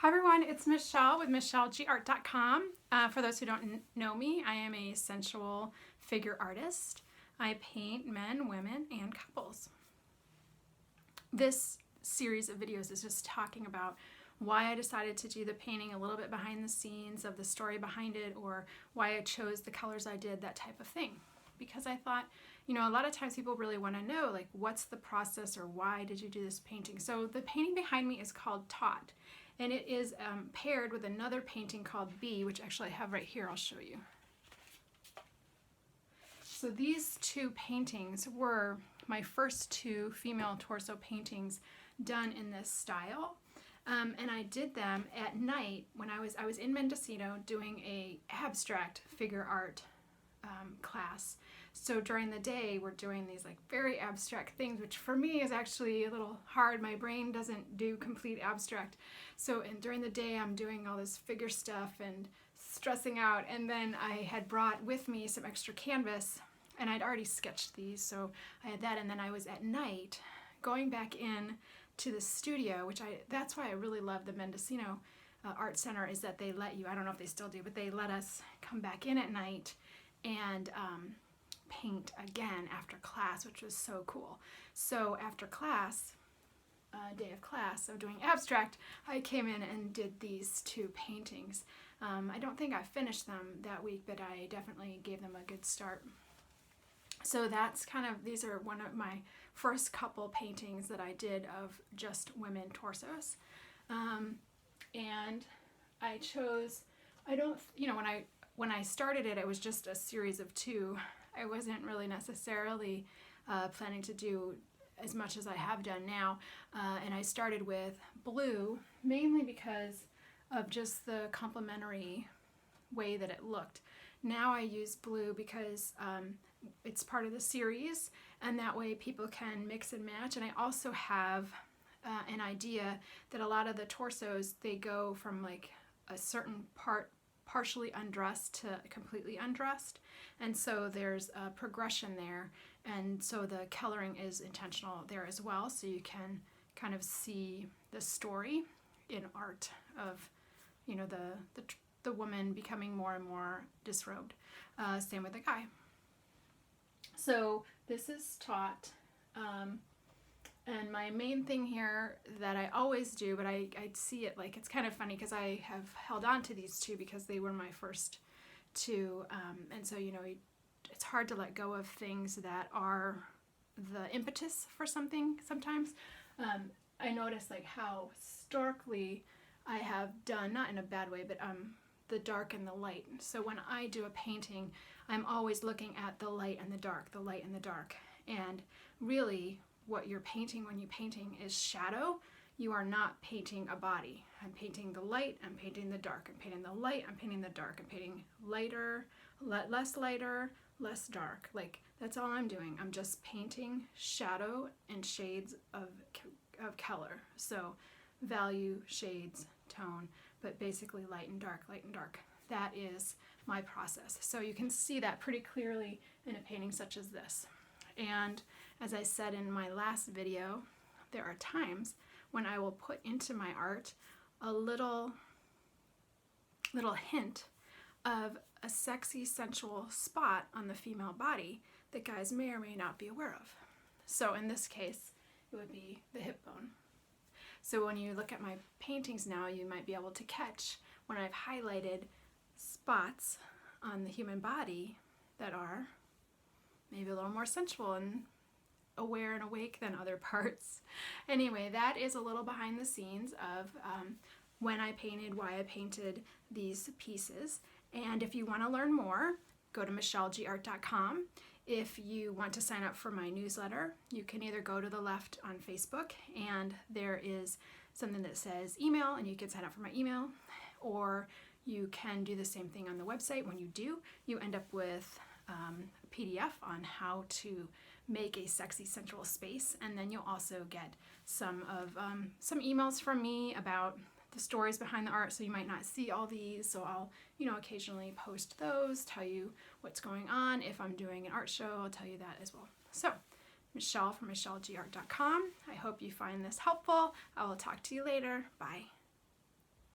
Hi everyone, it's Michelle with MichelleGArt.com. For those who don't know me, I am a sensual figure artist. I paint men, women, and couples. This series of videos is just talking about why I decided to do the painting, a little bit behind the scenes of the story behind it, or why I chose the colors I did, that type of thing. Because I thought, you know, a lot of times people really want to know, like, what's the process or why did you do this painting? So the painting behind me is called Taut. And it is paired with another painting called B, which actually I have right here. I'll show you. So these two paintings were my first two female torso paintings done in this style. And I did them at night when I was in Mendocino doing a abstract figure art class. So during the day we're doing these like very abstract things, which for me is actually a little hard. My brain doesn't do complete abstract. So during the day I'm doing all this figure stuff and stressing out, and then I had brought with me some extra canvas and I'd already sketched these, so I had that. And then I was at night going back in to the studio, which that's why I really love the Mendocino Art Center, is that they let you, I don't know if they still do, but they let us come back in at night and paint again after class, which was so cool. So after class, day of class of doing abstract, I came in and did these two paintings. I don't think I finished them that week, but I definitely gave them a good start. So that's kind of, these are one of my first couple paintings that I did of just women torsos. And I chose, I don't, you know, when I started it, it was just a series of two. I wasn't really necessarily planning to do as much as I have done now. And I started with blue, mainly because of just the complementary way that it looked. Now I use blue because it's part of the series, and that way people can mix and match. And I also have an idea that a lot of the torsos, they go from like a certain part partially undressed to completely undressed, and so there's a progression there, and so the coloring is intentional there as well, so you can kind of see the story in art of, you know, the woman becoming more and more disrobed. Same with the guy. So this is Taut. And my main thing here that I always do, but I see it, like, it's kind of funny because I have held on to these two because they were my first two. And so, you know, it's hard to let go of things that are the impetus for something sometimes. I notice like how starkly I have done, not in a bad way, but the dark and the light. So when I do a painting, I'm always looking at the light and the dark, the light and the dark. And really, what you're painting when you're painting is shadow. You are not painting a body. I'm painting the light, I'm painting the dark, I'm painting the light, I'm painting the dark, I'm painting lighter, less dark. Like, that's all I'm doing. I'm just painting shadow and shades of color. So value, shades, tone, but basically light and dark, light and dark. That is my process. So you can see that pretty clearly in a painting such as this. And as I said in my last video, there are times when I will put into my art a little hint of a sexy, sensual spot on the female body that guys may or may not be aware of. So in this case, it would be the hip bone. So when you look at my paintings now, you might be able to catch when I've highlighted spots on the human body that are maybe a little more sensual and aware and awake than other parts. Anyway, that is a little behind the scenes of when I painted, why I painted these pieces. And if you want to learn more, go to MichelleGArt.com. If you want to sign up for my newsletter, you can either go to the left on Facebook and there is something that says email and you can sign up for my email, or you can do the same thing on the website. When you do, you end up with a PDF on how to make a sexy sensual space, and then you'll also get some emails from me about the stories behind the art. So you might not see all these, so I'll, you know, occasionally post those, tell you what's going on. If I'm doing an art show, I'll tell you that as well. So Michelle from MichelleGArt.com. I hope you find this helpful. I will talk to you later. Bye.